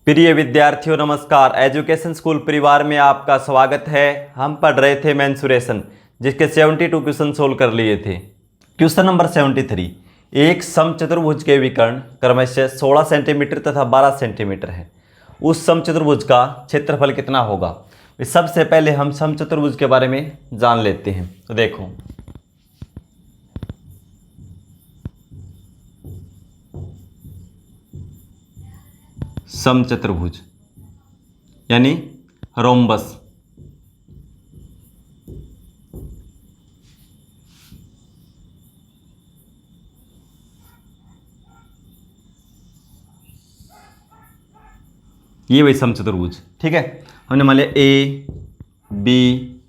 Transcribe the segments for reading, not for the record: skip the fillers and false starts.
प्रिय विद्यार्थियों नमस्कार। एजुकेशन स्कूल परिवार में आपका स्वागत है। हम पढ़ रहे थे मेंसुरेशन, जिसके 72 क्वेश्चन सोल्व कर लिए थे। क्वेश्चन नंबर 73, एक समचतुर्भुज के विकर्ण क्रमशः 16 सेंटीमीटर तथा 12 सेंटीमीटर है। उस समचतुर्भुज का क्षेत्रफल कितना होगा? सबसे पहले हम समचतुर्भुज के बारे में जान लेते हैं। तो देखो, समचतुर्भुज यानी रोम्बस। ये वही समचतुर्भुज, ठीक है। हमने मान लिया ए बी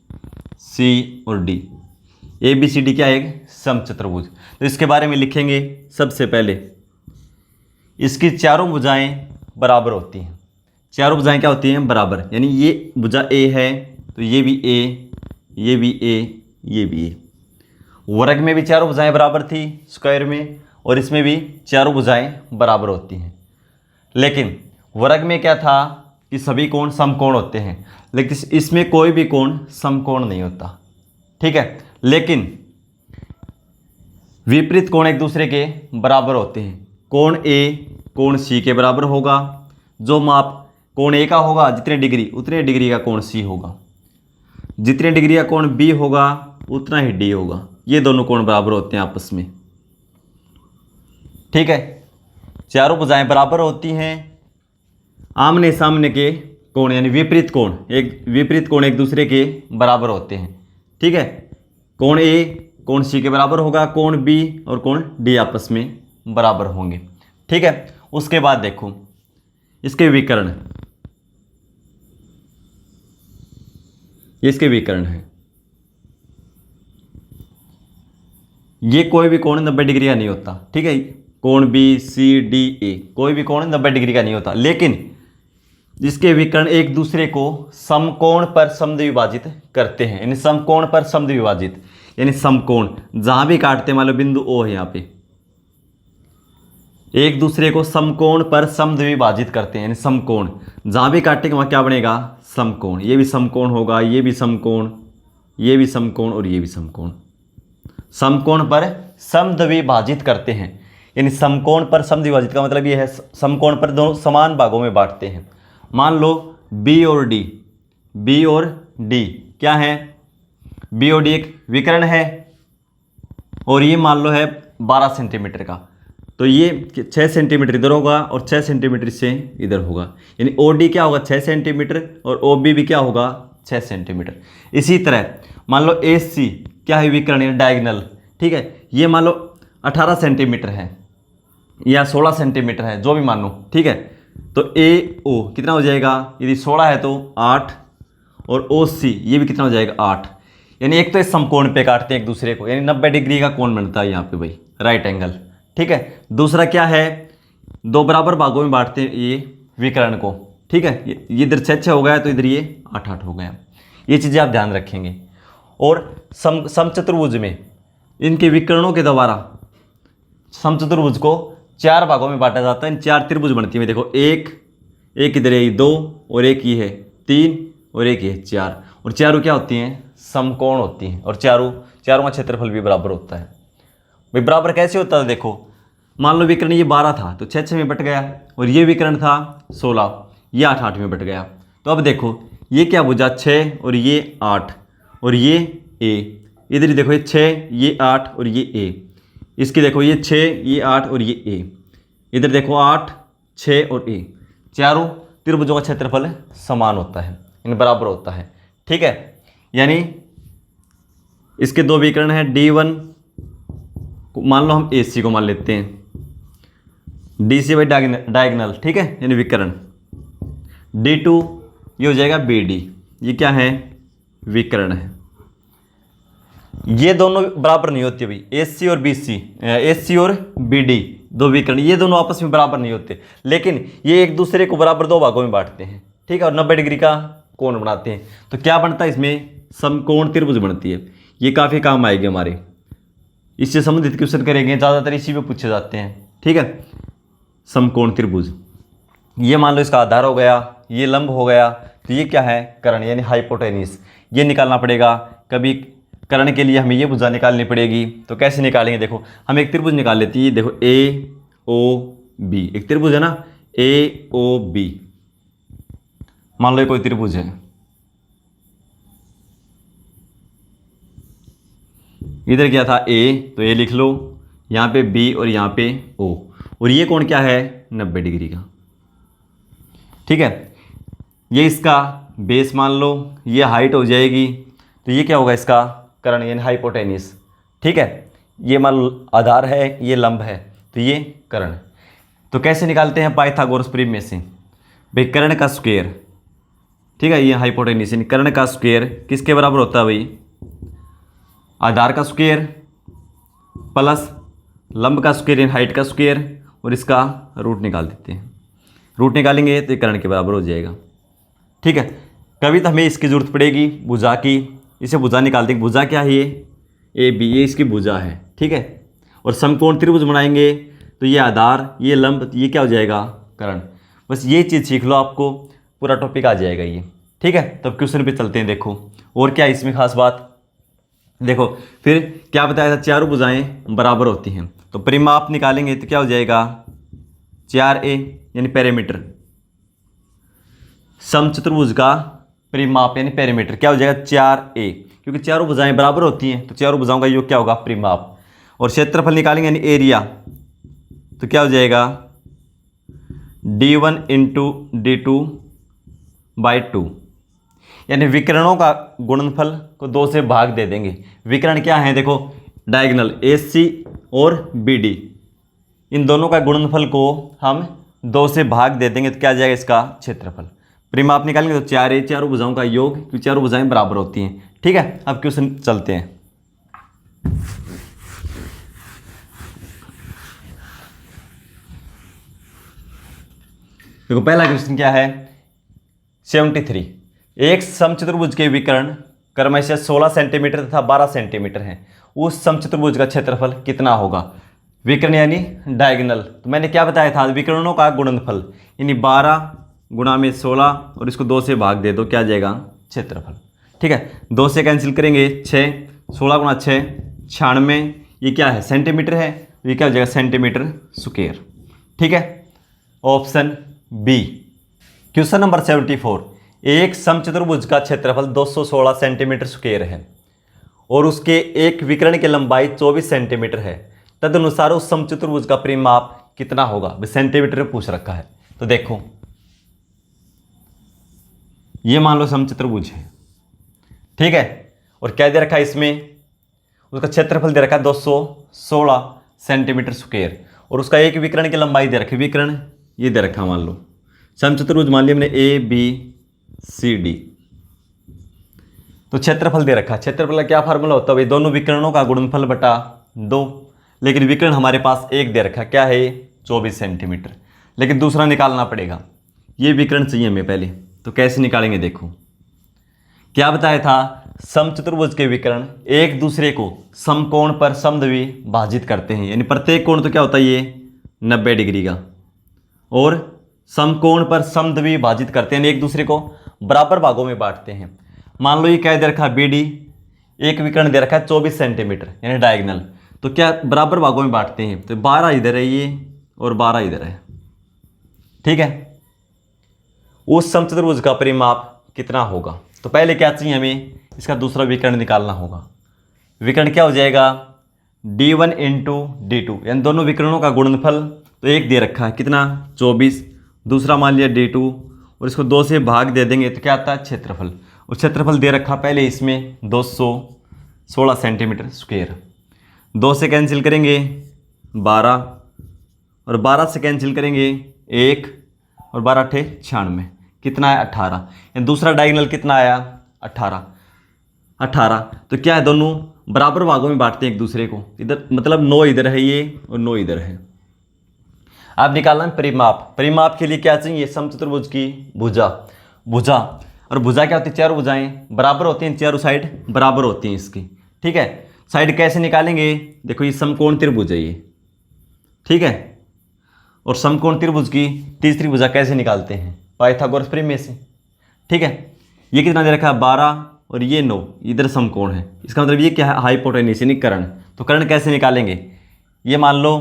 सी और D. A B C D क्या है? एक समचतुर्भुज। तो इसके बारे में लिखेंगे। सबसे पहले इसकी चारों भुजाएं बराबर होती हैं। चारों भुजाएं क्या होती हैं? बराबर। यानी ये भुजा ए है तो ये भी ए, ये भी ए, ये भी ए। वर्ग में भी चारों भुजाएं बराबर थी स्क्वायर में, और इसमें भी चारों भुजाएं बराबर होती हैं। लेकिन वर्ग में क्या था कि सभी कोण समकोण होते हैं, लेकिन इसमें कोई भी कोण समकोण नहीं होता, ठीक है। लेकिन विपरीत कोण एक दूसरे के बराबर होते हैं। कोण ए कोण सी के बराबर होगा। जो माप कोण ए का होगा जितने डिग्री, उतने डिग्री का कोण सी होगा। जितने डिग्री का कोण बी होगा उतना ही डी होगा। ये दोनों कोण बराबर होते हैं आपस में, ठीक है। चारों भुजाएं बराबर होती हैं। आमने सामने के कोण यानी विपरीत कोण एक दूसरे के बराबर होते हैं, ठीक है। कोण ए कोण सी के बराबर होगा, कोण बी और कोण डी आपस में बराबर होंगे, ठीक है। उसके बाद देखो इसके विकर्ण, ये इसके विकर्ण है। ये कोई भी कोण 90 डिग्री का नहीं होता, ठीक है। कोण बी सी डी ए कोई भी कोण 90 डिग्री का नहीं होता, लेकिन इसके विकर्ण एक दूसरे को समकोण पर समद्विभाजित करते हैं। यानी समकोण पर समद्विभाजित यानी समकोण जहां भी काटते, मान लो बिंदु ओ है, यहाँ पे एक दूसरे को समकोण पर समद्विभाजित करते हैं। यानी समकोण जहां भी काटेंगे वहां क्या बनेगा? समकोण। ये भी समकोण होगा, ये भी समकोण, ये भी समकोण और ये भी समकोण। समकोण पर समद्विभाजित करते हैं। यानी समकोण पर समद्विभाजित का मतलब ये है समकोण पर दोनों समान भागों में बांटते हैं। मान लो बी और डी क्या है? बी और डी एक विकर्ण है, और ये मान लो है 12 सेंटीमीटर का। तो ये 6 सेंटीमीटर इधर होगा और 6 सेंटीमीटर से इधर होगा। यानी ओ डी क्या होगा? 6 सेंटीमीटर, और ओ बी भी क्या होगा? 6 सेंटीमीटर। इसी तरह मान लो ए सी क्या है? विकर्ण है, डायगोनल, ठीक है। ये मान लो 18 सेंटीमीटर है या 16 सेंटीमीटर है, जो भी मान लो, ठीक है। तो ए ओ कितना हो जाएगा? यदि 16 है तो 8, और ओ सी ये भी कितना हो जाएगा? 8। यानी एक तो इस समकोण पे काटते हैं एक दूसरे को, यानी 90 डिग्री का कोण बनता है यहाँ पे भाई, राइट एंगल, ठीक है। दूसरा क्या है? दो बराबर भागों में बांटते हैं ये विकर्ण को, ठीक है। ये इधर 6 हो गया तो इधर ये 8 हो गया। ये चीज़ें आप ध्यान रखेंगे। और समचतुर्भुज में इनके विकर्णों के द्वारा समचतुर्भुज को 4 भागों में बांटा जाता है। इन 4 त्रिभुज बनती है। देखो, एक इधर है 2, और एक ये है 3, और एक ये 4। और चारों क्या होती हैं? समकोण होती हैं। और चारों का क्षेत्रफल भी बराबर होता है। भाई बराबर कैसे होता है? देखो, मान लो विकर्ण ये 12 था तो 6 में बट गया, और ये विकर्ण था 16, ये 8 में बट गया। तो अब देखो ये क्या भुजा? 6 और ये 8 और ये ए। इधर ही देखो, ये 6 ये 8 और ये ए। इसकी देखो, ये 6 ये 8 और ये ए। इधर देखो 8 6 और ए। चारों त्रिभुजों का क्षेत्रफल समान होता है, इन बराबर होता है, ठीक है। यानी इसके दो विकर्ण हैं। D1 मान लो हम AC को मान लेते हैं, DC बाई डायगोनल, ठीक है, यानी विकर्ण। D2 ये हो जाएगा BD, ये क्या है? विकर्ण है। ये दोनों बराबर नहीं होते भाई, AC और BD दो विकर्ण, ये दोनों आपस में बराबर नहीं होते, लेकिन ये एक दूसरे को बराबर 2 भागों में बांटते हैं, ठीक है, और 90 डिग्री का कोण बनाते हैं। तो क्या बनता है? इसमें समकोण त्रिभुज बनती है। ये काफ़ी काम आएगी हमारे, इससे संबंधित क्वेश्चन करेंगे, ज़्यादातर इसी में पूछे जाते हैं, ठीक है। समकोण त्रिभुज ये मान लो इसका आधार हो गया, ये लंब हो गया, तो ये क्या है, कर्ण यानी हाइपोटेनिस। ये निकालना पड़ेगा। कभी कर्ण के लिए हमें ये भुजा निकालनी पड़ेगी। तो कैसे निकालेंगे, देखो हम एक त्रिभुज निकाल लेते हैं। देखो ए ओ बी, एक त्रिभुज है ना, ए ओ बी। मान लो ये कोई त्रिभुज है, इधर क्या था ए, तो ए लिख लो, यहाँ पे बी और यहाँ पे ओ, और ये कोण क्या है 90 डिग्री का। ठीक है, ये इसका बेस मान लो, ये हाइट हो जाएगी, तो ये क्या होगा इसका कर्ण यानी हाइपोटेनिस। ठीक है, ये मान लो आधार है, ये लंब है, तो ये कर्ण। तो कैसे निकालते हैं पाइथागोरस प्रमेय से, भाई कर्ण का स्क्वायर, ठीक है, ये हाइपोटेनिस यानी कर्ण का स्क्वायर किसके बराबर होता है भाई, आधार का स्क्वायर प्लस लंब का स्क्वायर यानी हाइट का स्क्वायर, और इसका रूट निकाल देते हैं। रूट निकालेंगे तो ये कर्ण के बराबर हो जाएगा। ठीक है, कभी तो हमें इसकी जरूरत पड़ेगी भुजा की, इसे भुजा निकाल देंगे। भुजा क्या है, ये ए बी, ये इसकी भुजा है। ठीक है, और समकोण त्रिभुज बनाएंगे तो ये आधार, ये लंब, ये क्या हो जाएगा कर्ण। बस ये चीज़ सीख लो, आपको पूरा टॉपिक आ जाएगा ये। ठीक है, तब क्वेश्चन पे चलते हैं। देखो और क्या इसमें खास बात, देखो फिर क्या बताया था, चारों भुजाएं बराबर होती हैं, तो परिमाप निकालेंगे तो क्या हो जाएगा 4a यानी पैरामीटर। समचतुर्भुज का परिमाप यानी पैरामीटर क्या हो जाएगा 4a, क्योंकि चारों भुजाएं बराबर होती हैं तो चारों भुजाओं का योग क्या होगा परिमाप। और क्षेत्रफल निकालेंगे यानी एरिया, तो क्या हो जाएगा d1 इंटू d2/2, यानी विकर्णों का गुणनफल को 2 से भाग दे देंगे। विकर्ण क्या है, देखो डायगोनल AC और BD, इन दोनों का गुणनफल को हम 2 से भाग दे देंगे, तो क्या आ जाएगा इसका क्षेत्रफल। परिमाप निकालेंगे तो 4a, चारों भुजाओं का योग, क्योंकि चारों भुजाएं बराबर होती हैं। ठीक है, अब क्वेश्चन चलते हैं। देखो पहला क्वेश्चन क्या है 73, एक समचतुर्भुज के विकर्ण क्रमशः 16 सेंटीमीटर तथा 12 सेंटीमीटर हैं, उस समचतुर्भुज का क्षेत्रफल कितना होगा। विकर्ण यानी डायगोनल, तो मैंने क्या बताया था, विकर्णों का गुणनफल यानी 12 गुणा में 16 और इसको 2 से भाग दे दो, क्या आ जाएगा क्षेत्रफल। ठीक है, 2 से कैंसिल करेंगे 6, 16 गुणा 6 96, ये क्या है सेंटीमीटर है, ये क्या हो जाएगा सेंटीमीटर स्क्वायर। ठीक है, ऑप्शन बी। क्वेश्चन नंबर 74, एक समचतुर्भुज का क्षेत्रफल 216 सेंटीमीटर स्क्वायर है और उसके एक विकर्ण की लंबाई 24 सेंटीमीटर है, तदनुसार उस समचतुर्भुज का परिमाप कितना होगा। सेंटीमीटर में पूछ रखा है, तो देखो ये मान लो समचतुर्भुज है, ठीक है, और क्या दे रखा है इसमें, उसका क्षेत्रफल दे रखा है 216 सेंटीमीटर स्क्वायर, और उसका एक विकर्ण की लंबाई दे रखी है, विकर्ण ये दे रखा मान लो, समचतुर्भुज मान लिया हमने ABCD, तो क्षेत्रफल दे रखा है। क्षेत्रफल का क्या फार्मूला होता है भाई, दोनों विकर्णों का गुणनफल बटा 2, लेकिन विकर्ण हमारे पास एक दे रखा, क्या है 24 सेंटीमीटर, लेकिन दूसरा निकालना पड़ेगा। ये विकर्ण चाहिए हमें पहले, तो कैसे निकालेंगे, देखो क्या बताया था, समचतुर्भुज के विकर्ण एक दूसरे को समकोण पर समद्विभाजित करते हैं, यानी प्रत्येक कोण तो क्या होता है ये 90 डिग्री का, और समकोण पर समद्विभाजित करते हैं, एक दूसरे को बराबर भागों में बांटते हैं। मान लो ये क्या दे रखा है BD, एक विकर्ण दे रखा है 24 सेंटीमीटर यानी डायगोनल, तो क्या बराबर भागों में बांटते हैं, तो 12 इधर है ये और 12 इधर है। ठीक है, उस समचतुर्भुज का परिमाप कितना होगा, तो पहले क्या चाहिए हमें, इसका दूसरा विकर्ण निकालना होगा। विकर्ण क्या हो जाएगा D1 इंटू D2, यानी दोनों विकर्णों का गुणनफल, तो एक दे रखा है कितना 24, दूसरा मान लिया D2, और इसको 2 से भाग दे देंगे तो क्या आता है क्षेत्रफल, और क्षेत्रफल दे रखा पहले इसमें 216 सेंटीमीटर स्क्वायर। 2 से कैंसिल करेंगे 12, और 12 से कैंसिल करेंगे 1, और 12 × 8 = 96, कितना है 18, यानी दूसरा डायगोनल कितना आया 18। तो क्या है, दोनों बराबर भागों में बांटते हैं एक दूसरे को, इधर मतलब 9 इधर है ये और 9 इधर है। आप निकालना है परिमाप। परिमाप के लिए क्या चाहिए, समचतुर्भुज की भुजा। और भुजा क्या होती है, चारों भुजाएं बराबर होती हैं, चारों साइड बराबर होती हैं इसकी। ठीक है, साइड कैसे निकालेंगे, देखो ये समकोण त्रिभुज है ये, ठीक है, और समकोण त्रिभुज की तीसरी भुजा कैसे निकालते हैं, पाइथागोरस प्रमेय से। ठीक है, ये कितना दे रखा है 12 और ये 9, इधर समकोण है, इसका मतलब ये क्या है हाइपोटेन्यूस यानी कर्ण। तो कर्ण कैसे निकालेंगे, ये मान लो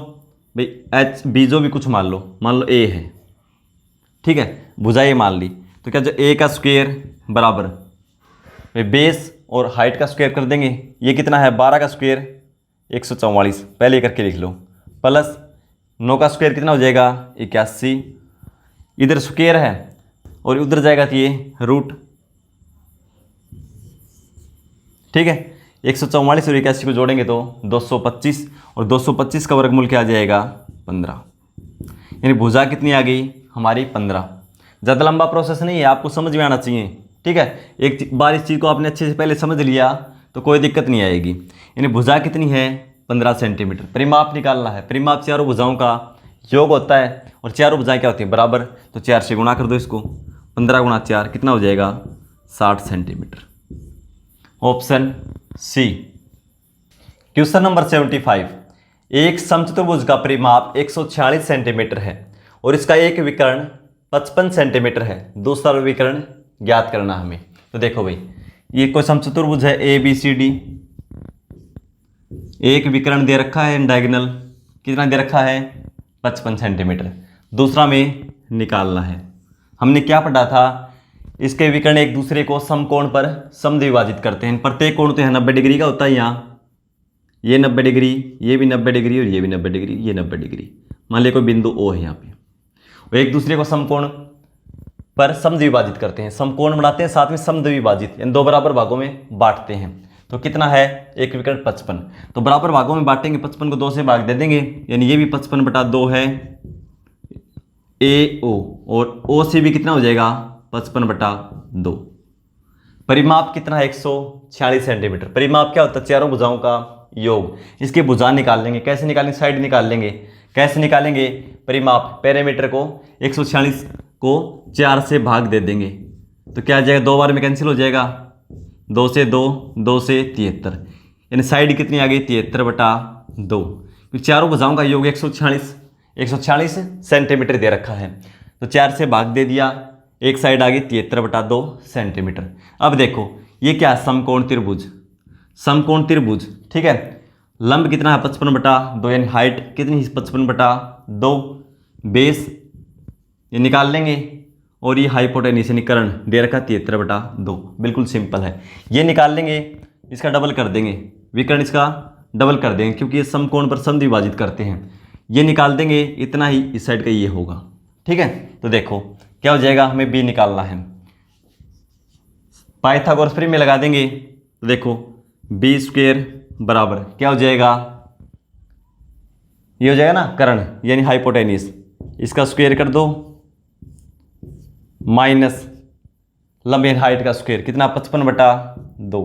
भाई एच बी जो भी कुछ मान लो ए है, ठीक है, भुजा ये मान ली, तो क्या जो ए का स्क्वायर बराबर भाई बेस और हाइट का स्क्वायर कर देंगे, ये कितना है 12 का स्क्वायर 144, पहले ये करके लिख लो, प्लस 9 का स्क्वायर कितना हो जाएगा 81, इधर स्क्वायर है और उधर जाएगा तो ये रूट। ठीक है, 144 और 81 को जोड़ेंगे तो 225 और 225 का वर्गमूल क्या आ जाएगा 15, यानी भुजा कितनी आ गई हमारी 15। ज़्यादा लंबा प्रोसेस नहीं है, आपको समझ में आना चाहिए। ठीक है, एक बार इस चीज़ को आपने अच्छे से पहले समझ लिया तो कोई दिक्कत नहीं आएगी। यानी भुजा कितनी है 15 सेंटीमीटर। परिमाप निकालना है, परिमाप चारों भुजाओं का योग होता है और चारों भुजाएं क्या होती हैं बराबर, तो 4 से गुणा कर दो इसको, 15 गुणा 4 कितना हो जाएगा 60 centimetre. Option C. Question number 75, एक समचतुर्भुज का परिमाप 146 सेंटीमीटर है और इसका एक विकर्ण 55 सेंटीमीटर है, दूसरा विकर्ण ज्ञात करना हमें। तो देखो भाई, ये कोई समचतुर्भुज है ए बी सी डी, एक विकर्ण दे रखा है डायगोनल, कितना दे रखा है 55 सेंटीमीटर, दूसरा में निकालना है। हमने क्या पढ़ा था, इसके विकर्ण एक दूसरे को समकोण पर समद्विभाजित करते हैं। प्रत्येक कोण तो है 90 डिग्री का होता है, यहाँ ये 90 डिग्री, ये भी 90 डिग्री और ये भी 90 डिग्री, ये 90 डिग्री। मान लिया कोई बिंदु ओ है यहाँ पे, वो एक दूसरे को समकोण पर समद्विभाजित करते हैं, समकोण बनाते हैं साथ में समद्विभाजित, यानी दो बराबर भागों में बांटते हैं। तो कितना है एक विकर्ण 55, तो बराबर भागों में बांटेंगे, 55 को 2 से भाग दे देंगे, यानी ये भी 55/2 है ए ओ, और ओ से भी कितना हो जाएगा 55/2। परिमाप कितना है 146 सेंटीमीटर। परिमाप क्या होता है चारों भुजाओं का योग। इसकी भुजा निकाल लेंगे, कैसे निकालेंगे, साइड निकाल लेंगे। कैसे निकालेंगे परिमाप, पैरामीटर को 146 को 4 से भाग दे देंगे, तो क्या आ जाएगा 2 बार में कैंसिल हो जाएगा, 2 से 2, 2 से 73, यानी साइड कितनी आ गई 73/2। चारों भुजाओं का योग 146 सेंटीमीटर दे रखा है, तो 4 से भाग दे दिया, एक साइड आ गई 73/2 सेंटीमीटर। अब देखो ये क्या है समकोण त्रिभुज, समकोण त्रिभुज। ठीक है, लंब कितना है 55/2, यानी हाइट कितनी 55/2, बेस ये निकाल लेंगे और ये हाइपोटेन्यूस यानी कर्ण दे रखा 73/2, बिल्कुल सिंपल है। ये निकाल लेंगे, इसका डबल कर देंगे, विकर्ण इसका डबल कर देंगे क्योंकि ये समकोण पर समद्विभाजित करते हैं। ये निकाल देंगे, इतना ही इस साइड का ये होगा। ठीक है, तो देखो क्या हो जाएगा, हमें बी निकालना है, पाइथागोरस प्रमेय में लगा देंगे, तो देखो बी स्क्वायर बराबर क्या हो जाएगा, ये हो जाएगा ना कर्ण यानी हाइपोटेन्यूस, इसका स्क्वायर कर दो माइनस लंब यानी हाइट का स्क्वायर कितना 55/2,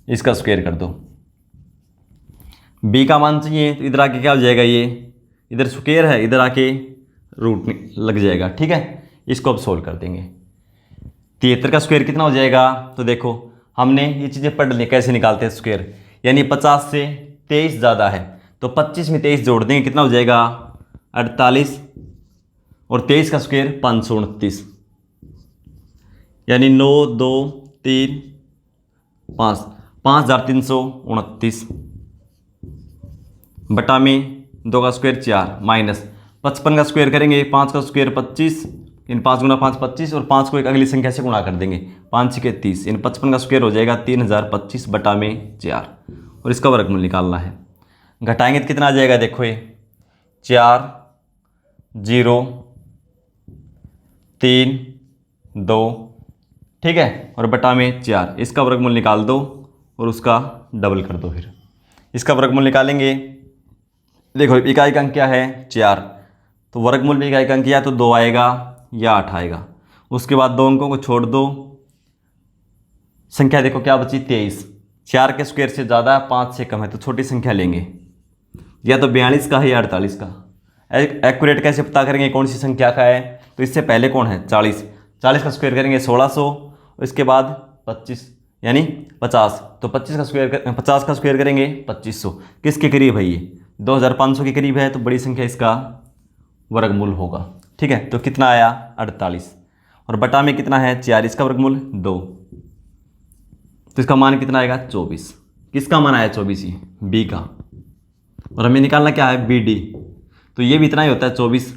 इसका स्क्वायर कर दो। बी का मान चाहिए तो इधर आके क्या हो जाएगा, ये इधर स्क्वायर है, इधर आके रूट लग जाएगा। ठीक है, इसको अब सोल्व कर देंगे। 73 का स्क्वायर कितना हो जाएगा, तो देखो हमने ये चीज़ें पढ़ ली कैसे निकालते हैं स्क्वायर, यानी 50 से 23 ज़्यादा है तो 25 में 23 जोड़ देंगे, कितना हो जाएगा 48, और 23 का स्क्वायर 529, यानी 9 2 3 5 5329 बटा में 2 का स्क्वायर 4 माइनस 55 का स्क्वायर करेंगे, 5 का स्क्वायर 25, इन 5 गुना 5 25, और 5 को एक अगली संख्या से गुणा कर देंगे, 5 6 30, इन 55 का स्क्वायर हो जाएगा 3025 बटा में 4, और इसका वर्गमूल निकालना है। घटाएंगे तो कितना आ जाएगा, देखो ये 4 0 3 2, ठीक है, और बटा में 4, इसका वर्गमूल निकाल दो और उसका डबल कर दो। फिर इसका वर्गमूल निकालेंगे, देखो इकाई का अंक क्या है 4, तो वर्गमूल में इकाई का अंक या तो 2 आएगा या 8 आएगा, उसके बाद 2 अंकों को छोड़ दो, संख्या देखो क्या बची 23, 4 के स्क्वायर से ज़्यादा 5 से कम है तो छोटी संख्या लेंगे, या तो 42 का है या 48 का। एक्यूरेट कैसे पता करेंगे कौन सी संख्या का है, तो इससे पहले कौन है 40, 40 का स्क्वायर करेंगे 1600, और इसके बाद 25 यानी 50, तो 50 का स्क्वायर करेंगे 2500, किसके करीब है ये 2500 के करीब है, तो बड़ी संख्या इसका वर्गमूल होगा। ठीक है, तो कितना आया 48 और बटा में कितना है 4, इसका वर्गमूल 2, तो इसका मान कितना आएगा 24। किसका मान आया 24? ही बी का। और हमें निकालना क्या है बी डी, तो ये भी इतना ही होता है 24,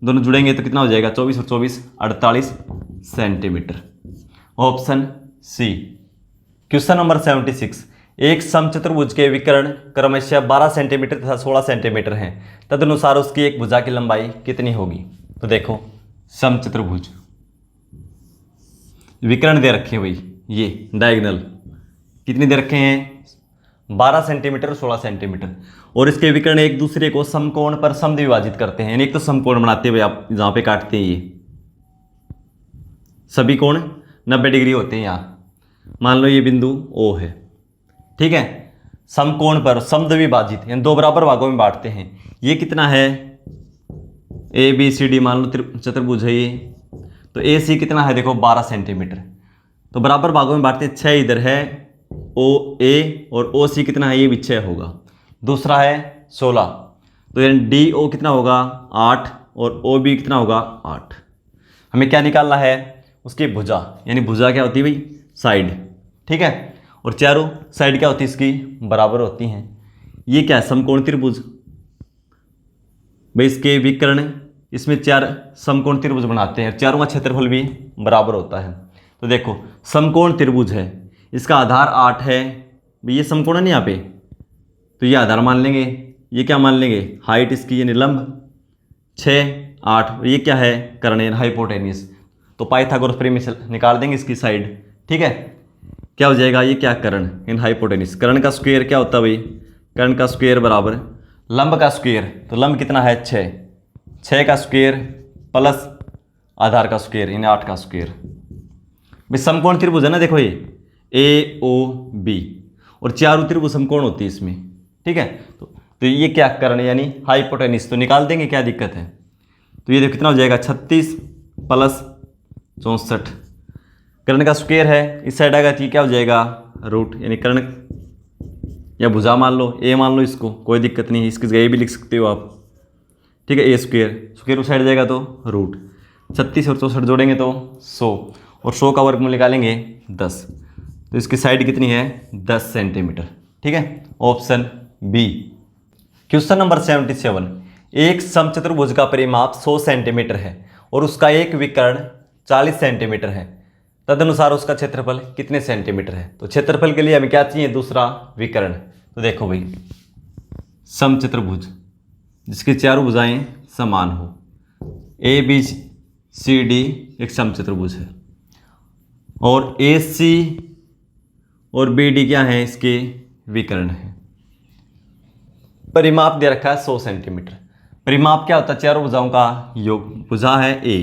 दोनों जुड़ेंगे तो कितना हो जाएगा 24 और 24 48 centimetre. Option C. Question number 76, एक समचतुर्भुज के विकर्ण क्रमशः 12 सेंटीमीटर तथा 16 सेंटीमीटर हैं, तदनुसार उसकी एक भुजा की लंबाई कितनी होगी? तो देखो समचतुर्भुज विकर्ण दे रखे हैं भाई, ये डायगोनल कितने दे रखे हैं 12 सेंटीमीटर और 16 सेंटीमीटर, और इसके विकर्ण एक दूसरे को समकोण पर समद्विभाजित करते हैं। यानी एक तो समकोण बनाते हैं भाई, आप जहां पे काटते हैं ये सभी कोण 90 डिग्री होते हैं। यहाँ मान लो ये बिंदु O है, ठीक है, समकोण पर समद्विभाजित यानी दो बराबर भागों में बांटते हैं। ये कितना है ABCD, मान लो चतुर्भुज है ये, तो AC कितना है देखो 12 सेंटीमीटर, तो बराबर भागों में बांटते हैं। 6 इधर है OA और OC कितना है ये भी 6 होगा। दूसरा है 16, तो यानी DO कितना होगा 8 और OB कितना होगा 8। हमें क्या निकालना है उसकी भुजा, यानी भुजा क्या होती है भाई साइड, ठीक है, और चारों साइड क्या होती है इसकी बराबर होती हैं। ये क्या है समकोण त्रिभुज भाई, इसके विकर्ण इसमें 4 समकोण त्रिभुज बनाते हैं, चारों का क्षेत्रफल भी बराबर होता है। तो देखो समकोण त्रिभुज है, इसका आधार 8 है भाई, ये समकोण है ना यहाँ पे, तो ये आधार मान लेंगे, ये क्या मान लेंगे हाइट इसकी यानी लंब 6 8, ये क्या है कर्ण यानी हाइपोटेन्यूस, तो पाइथागोरस प्रमेय से निकाल देंगे इसकी साइड। ठीक है, क्या हो जाएगा ये क्या कर्ण यानी हाइपोटेन्यूस, कर्ण का स्क्वायर क्या होता है भाई, कर्ण का स्क्वायर बराबर लंब का स्क्वायर, तो लंब कितना है 6, 6 का स्क्वायर प्लस आधार का स्क्वायर यानी 8 का स्क्वायर। भाई समकोण त्रिभुज है ना, देखो ये AOB और चारों त्रिभुज समकोण होती है इसमें, ठीक है, तो ये क्या कर्ण यानी हाइपोटेन्यूस, तो निकाल देंगे क्या दिक्कत है। तो ये देखो कितना हो जाएगा 36 प्लस 64, कर्ण का स्क्वायर है, इस साइड आएगा तो क्या हो जाएगा रूट, यानी कर्ण या भुजा मान लो A मान लो इसको, कोई दिक्कत नहीं है, इसकी जगह भी लिख सकते हो आप, ठीक है, A स्क्वायर उस साइड जाएगा तो रूट, 36 और 64 जोड़ेंगे तो 100 और 100 का वर्गमूल निकालेंगे 10, तो इसकी साइड कितनी है 10 सेंटीमीटर। ठीक है, ऑप्शन बी। क्वेश्चन नंबर 77, एक समचतुर्भुज का परिमाप 100 सेंटीमीटर है और उसका एक विकर्ण 40 सेंटीमीटर है, तदनुसार उसका क्षेत्रफल कितने सेंटीमीटर है? तो क्षेत्रफल के लिए हमें क्या चाहिए दूसरा विकर्ण। तो देखो भाई समचतुर्भुज जिसकी चारों भुजाएं समान हो, ABCD एक समचतुर्भुज है और AC और BD क्या है इसके विकर्ण है। परिमाप दे रखा है 100 सेंटीमीटर। परिमाप क्या होता है चारों भुजाओं का योग, भुजा है A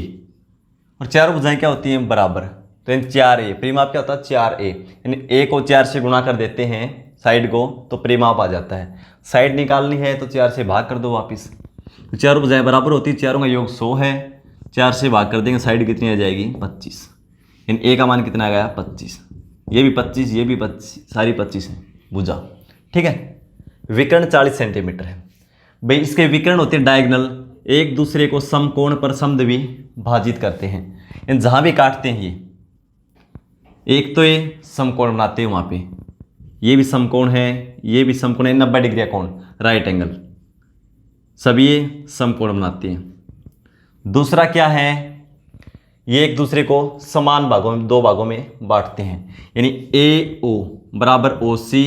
और चारों भुजाएं क्या होती हैं बराबर, तो यानी 4A, परिमाप क्या होता है 4A, यानी A को 4 से गुणा कर देते हैं साइड को तो परिमाप आ जाता है। साइड निकालनी है तो 4 से भाग कर दो वापिस, तो चारों भुजाएं बराबर होती है, चारों का योग 100 है, 4 से भाग कर देंगे, साइड कितनी आ जाएगी 25, यानी A का मान कितना आ गया 25, ये भी 25 ये भी 25, सारी 25 है भुजा। ठीक है, विकर्ण 40 सेंटीमीटर है भाई, इसके विकर्ण होते हैं डायगोनल, एक दूसरे को समकोण पर समद्विभाजित करते हैं, यानी जहां भी काटते हैं ये एक तो ये समकोण बनाते हैं, वहां पे ये भी समकोण है, ये भी समकोण है, 90 डिग्री कोण राइट एंगल, सभी ये समकोण बनाते हैं। दूसरा क्या है, ये एक दूसरे को समान भागों में दो भागों में बांटते हैं, यानी AO बराबर OC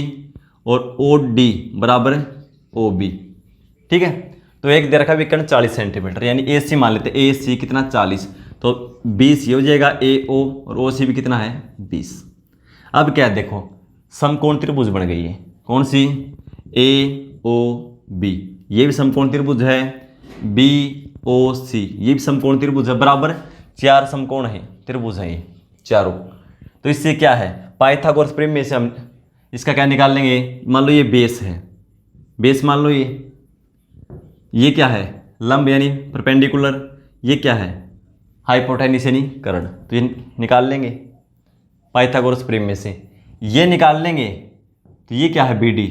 और OD बराबर OB। ठीक है, तो एक दे रखा विकर्ण 40 सेंटीमीटर, यानी AC मान लेते हैं, AC कितना 40, तो 20 ये हो जाएगा AO और OC भी कितना है 20। अब क्या देखो समकोण त्रिभुज बन गई है, कौन सी AOB, ये भी समकोण त्रिभुज है, BOC ये भी समकोण त्रिभुज है, बराबर 4 समकोण है त्रिभुज है ये चारों। तो इससे क्या है पाइथागोरस प्रमेय से हम इसका क्या निकाल लेंगे, मान लो ये बेस है, बेस मान लो ये क्या है लंब यानी परपेंडिकुलर, ये क्या है हाइपोटेन्यूस यानी कर्ण, तो ये निकाल लेंगे पाइथागोरस प्रमेय से, ये निकाल लेंगे, तो ये क्या है BD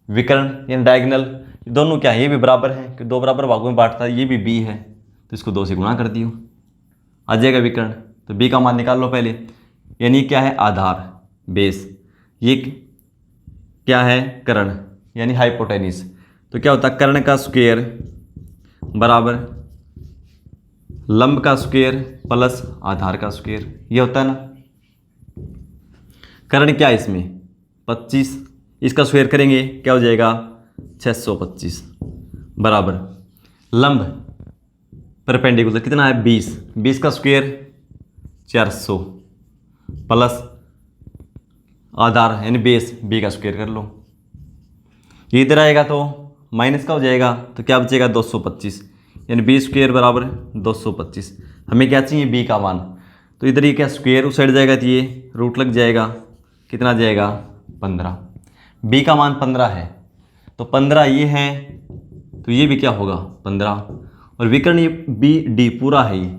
विकर्ण यानी डायगोनल, दोनों क्या है, ये भी बराबर है कि दो बराबर भागों में बांटता है, ये भी बी है तो इसको 2 से गुणा कर दियो, आ जाएगा विकर्ण। तो बी का मान निकाल लो पहले, यानी क्या है आधार बेस, ये क्या है कर्ण यानी हाइपोटेनिस। तो क्या होता है कर्ण का स्क्वायर बराबर लंब का स्क्वायर प्लस आधार का स्क्वायर, ये होता है ना। कर्ण क्या है इसमें 25, इसका स्क्वायर करेंगे क्या हो जाएगा 625 बराबर लंब परपेंडिकुलर कितना है 20, 20 का स्क्वायर 400 प्लस आधार यानी बेस बी का स्क्वायर कर लो, ये इधर आएगा तो माइनस का हो जाएगा तो क्या बचेगा 225 यानी बी स्क्वायर बराबर 225। हमें क्या चाहिए बी का मान, तो इधर ये क्या स्क्वायर उस साइड जाएगा तो ये रूट लग जाएगा, कितना जाएगा 15। बी का मान 15 है तो 15 ये है तो ये भी क्या होगा 15, और विकर्ण ये बी डी पूरा है ये,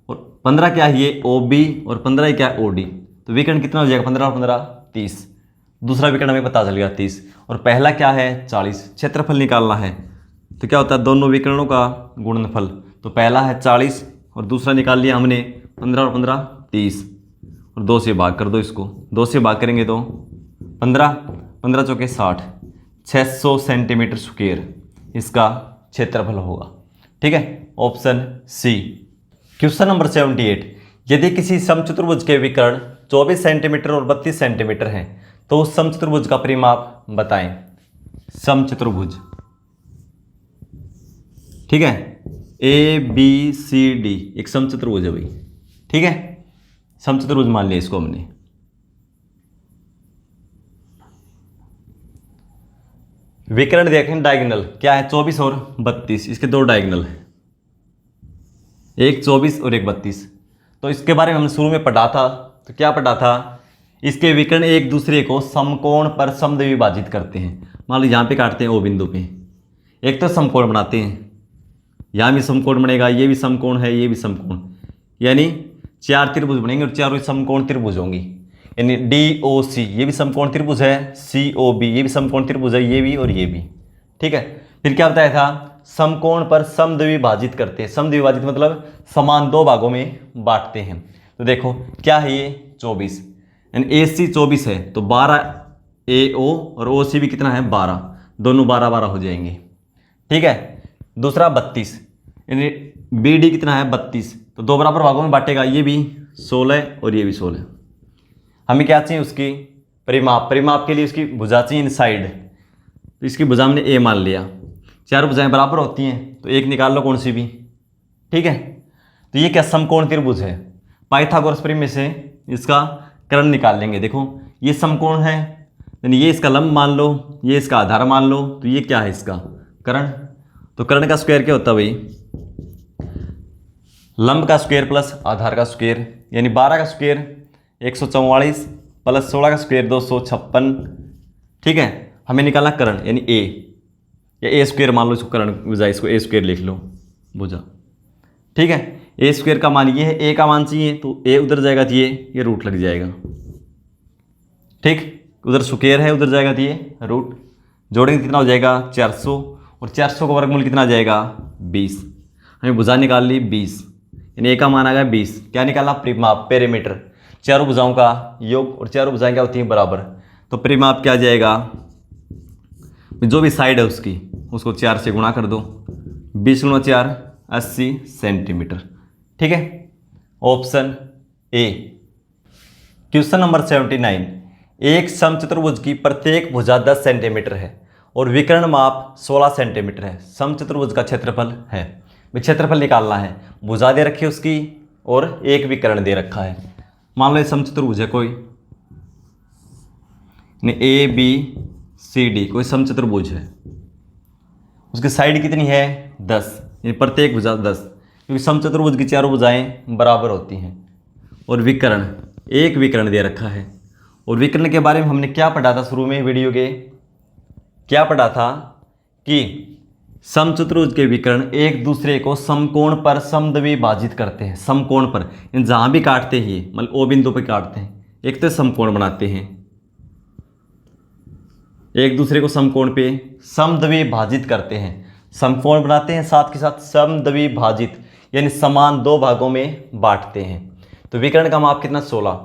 और 15 क्या है ये ओ बी और 15 क्या है ओ डी, तो विकर्ण कितना हो जाएगा 15 और 15 30, दूसरा विकर्ण हमें पता चल गया 30, और पहला क्या है 40। क्षेत्रफल निकालना है तो क्या होता है दोनों विकर्णों का गुणनफल, तो पहला है 40 और दूसरा निकाल लिया हमने 15 और 15 30, और 2 से भाग कर दो इसको, 2 से भाग करेंगे तो 15 15 चौके 60, 600 सेंटीमीटर स्क्वायर इसका क्षेत्रफल होगा। ठीक है, ऑप्शन सी। क्वेश्चन नंबर 78, यदि किसी समचतुर्भुज के विकर्ण 24 सेंटीमीटर और 32 सेंटीमीटर हैं तो उस समचतुर्भुज का परिमाप बताएं। समचतुर्भुज, ठीक है, ए बी सी डी एक समचतुर्भुज है भाई। ठीक है, समचतुर्भुज मान लिया इसको हमने। विकर्ण देखें डायगोनल क्या है 24 और 32, इसके दो डायगोनल है, एक 24 और एक 32। तो इसके बारे में हमने शुरू में पढ़ा था, तो क्या पढ़ा था, इसके विकर्ण एक दूसरे को समकोण पर समद्विभाजित करते हैं। मान लो यहाँ पे काटते हैं ओ बिंदु पे, एक तो समकोण बनाते हैं, यहाँ भी समकोण बनेगा, ये भी समकोण है, ये भी समकोण, यानी 4 त्रिभुज बनेंगे और चारों समकोण त्रिभुज होंगी, यानी डी ओ सी ये भी समकोण त्रिभुज है, सी ओ बी ये भी समकोण त्रिभुज है, ये भी और ये भी। ठीक है, फिर क्या बताया था समकोण पर समद्विभाजित करते हैं, समद्विभाजित मतलब समान दो भागों में बांटते हैं। तो देखो क्या है ये 24, यानी ए सी 24 है तो 12 ए ओ और ओ सी भी कितना है 12, दोनों 12 12 हो जाएंगे। ठीक है, दूसरा 32 यानी बी डी कितना है 32, तो दो बराबर भागों में बांटेगा, ये भी 16 और ये भी 16। हमें क्या चाहिए उसकी परिमाप, परिमाप के लिए उसकी भुजा चाहिए इन साइड, तो इसकी भुजा हमने ए मान लिया, चारों भुजाएं बराबर होती हैं तो एक निकाल लो कौन सी भी। ठीक है, तो ये क्या समकोण त्रिभुज है, पाइथागोरस प्रमेय से इसका कर्ण निकाल लेंगे। देखो ये समकोण है यानी ये इसका लंब मान लो, ये इसका आधार मान लो, तो ये क्या है इसका कर्ण। तो कर्ण का स्क्वायर क्या होता है भाई, लंब का स्क्वायर प्लस आधार का स्क्वायर, यानी 12 का स्क्वायर 144 प्लस 16 का स्क्वायर 256। ठीक है, हमें निकालना कर्ण यानी ए, या ए स्क्वायर मान लो इसको, कर्ण भुजा इसको ए स्क्वायर लिख लो भुजा। ठीक है, ए स्क्वायर का मान ये है, ए का मान चाहिए तो ए उधर जाएगा तो ये रूट लग जाएगा। ठीक, उधर स्क्वायर है उधर जाएगा तो ये रूट, जोड़ेंगे कितना हो जाएगा 400, और 400 का वर्गमूल कितना आ जाएगा 20। हमें भुजा निकाल ली 20, यानी ए का मान आ गया 20। क्या निकालना परिमाप पेरीमीटर, चारों भुजाओं का योग, और चारों भुजाएं क्या होती हैं बराबर, तो परिमाप क्या आ जाएगा, जो भी साइड है उसको 4 से गुणा कर दो, 20 गुणा 4 80 सेंटीमीटर। ठीक है, ऑप्शन ए। क्वेश्चन नंबर 79, एक समचतुर्भुज की प्रत्येक भुजा 10 सेंटीमीटर है और विकर्ण माप 16 सेंटीमीटर है, समचतुर्भुज का क्षेत्रफल है। क्षेत्रफल निकालना है, भुजा दे रखी है उसकी और एक विकर्ण दे रखा है। मान लो समचतुर्भुज है कोई, ए बी सी डी कोई समचतुर्भुज है, उसकी साइड कितनी है 10, यानी प्रत्येक भुजा 10, क्योंकि समचतुर्भुज की चारों भुजाएं बराबर होती हैं, और विकर्ण एक विकर्ण दे रखा है। और विकर्ण के बारे में हमने क्या पढ़ा था शुरू में वीडियो के, क्या पढ़ा था कि समचतुर्भुज के विकर्ण एक दूसरे को समकोण पर समद्विभाजित करते हैं, समकोण पर जहां भी काटते ही मतलब ओ बिंदु पर काटते हैं, एक तो समकोण बनाते हैं, एक दूसरे को समकोण पे समद्विभाजित करते हैं, समकोण बनाते हैं, साथ के साथ समद्विभाजित यानी समान दो भागों में बांटते हैं। तो विकर्ण का माप कितना 16।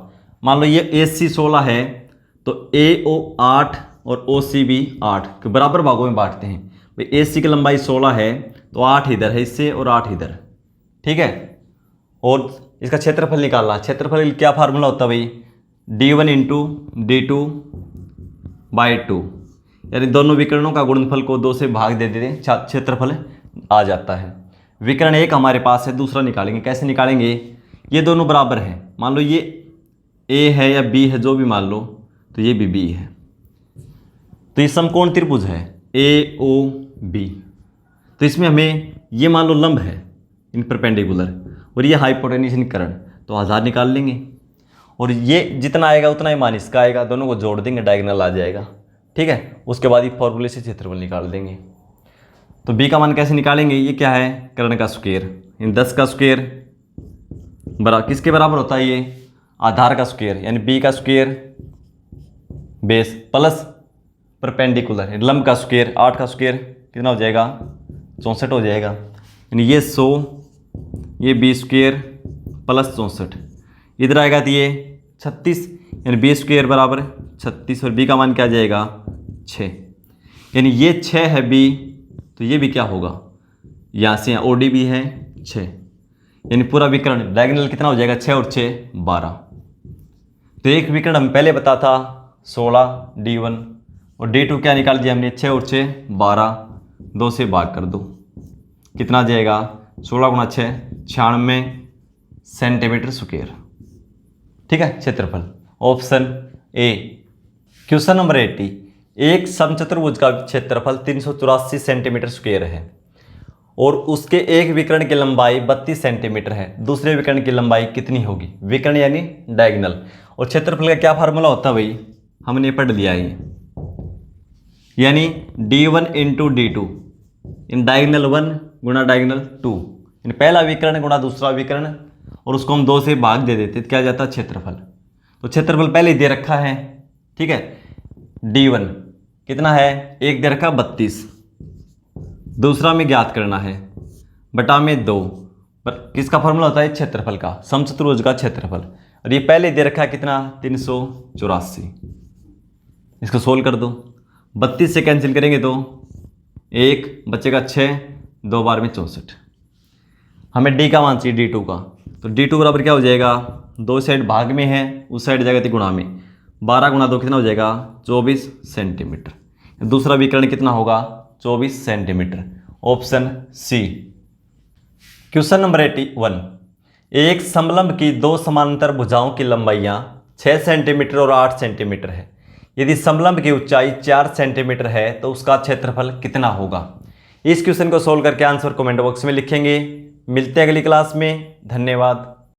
मान लो ये AC 16 है तो AO 8 और OC भी 8 के बराबर भागों में बांटते हैं। भाई AC की लंबाई 16 है तो 8 इधर है इससे और 8 इधर, ठीक है। और इसका क्षेत्रफल निकालना, क्षेत्रफल क्या फार्मूला होता है भाई, D1 इंटू D2 बाई 2, यानी दोनों विकर्णों का गुणनफल को 2 से भाग दे देते हैं, क्षेत्रफल आ जाता है। विकर्ण एक हमारे पास है, दूसरा निकालेंगे। कैसे निकालेंगे, ये दोनं बराबर हैं, मान लो ये A है या B है, जो भी मान लो, तो ये भी B है। तो ये समकोण त्रिभुज है AOB। तो इसमें हमें ये मान लो लंब है इन परपेंडिकुलर और ये हाइपोटेन्यूज इन कर्ण, तो आधार निकाल लेंगे और ये जितना आएगा उतना ही मान इसका आएगा, दोनों को जोड़ देंगे, डायगोनल आ जाएगा, ठीक है। उसके बाद ये फॉर्मूले से क्षेत्रफल निकाल देंगे। तो B का मान कैसे निकालेंगे, ये क्या है, कर्ण का स्क्वायर, इन 10 का स्क्वायर किसके बराबर होता है, ये आधार का स्क्वायर यानी B का स्क्वायर बेस प्लस परपेंडिकुलर लंब का स्क्वायर, 8 का स्क्वायर कितना हो जाएगा 64 हो जाएगा, यानी ये 100, ये B स्क्वायर प्लस 64, इधर आएगा तो ये 36 यानी B स्क्वायर बराबर 36 और B का मान क्या आ जाएगा 6, यानी ये 6 है B, तो ये भी क्या होगा, यहाँ से यहाँ OD भी है 6, यानी पूरा विकर्ण डायगोनल कितना हो जाएगा 6 और 6 12। तो एक विकर्ण हम पहले बता था 16 D1 और D2 क्या निकाल दिया हमने 6 और 6 12, 2 से भाग कर दो, कितना आ जाएगा 16 गुणा 6 96 सेंटीमीटर स्क्वायर, ठीक है क्षेत्रफल। Option A। क्वेश्चन नंबर 80, एक समचतुर्भुज का क्षेत्रफल 384 सेंटीमीटर स्क्वायर है और उसके एक विकर्ण की लंबाई 32 सेंटीमीटर है, दूसरे विकर्ण की लंबाई कितनी होगी, विकर्ण यानी डायगोनल। और क्षेत्रफल का क्या फार्मूला होता है भाई, हमने पढ़ लिया है, यानी D1 इंटू D2 इन डायगोनल 1 गुणा डायगोनल 2, यानी पहला विकर्ण गुणा दूसरा विकर्ण और उसको हम 2 से भाग दे देते, क्या जाता है क्षेत्रफल। तो क्षेत्रफल पहले ही दे रखा है, ठीक है। D1 कितना है, एक दे रखा 32, दूसरा में ज्ञात करना है बटा में 2, पर किसका फॉर्मूला होता है क्षेत्रफल का, समचतुर्भुज का क्षेत्रफल, और ये पहले दे रखा है कितना 384। इसको सोल्व कर दो, 32 से कैंसिल करेंगे तो 1 बचेगा 6, 2 बार में 64। हमें D का मान चाहिए D2 का, तो D2 बराबर क्या हो जाएगा, 2 साइड भाग में है, उस साइड जाएगा तो गुणा में, 12 गुणा 2 कितना हो जाएगा 24 सेंटीमीटर। दूसरा विकर्ण कितना होगा 24 centimetre. Option C। Question number 81, एक समलंब की दो समांतर भुजाओं की लंबाइयाँ 6 सेंटीमीटर और 8 सेंटीमीटर है। यदि समलंब की ऊंचाई 4 सेंटीमीटर है तो उसका क्षेत्रफल कितना होगा। इस क्वेश्चन को सोल्व करके आंसर कमेंट बॉक्स में लिखेंगे। मिलते हैं अगली क्लास में, धन्यवाद।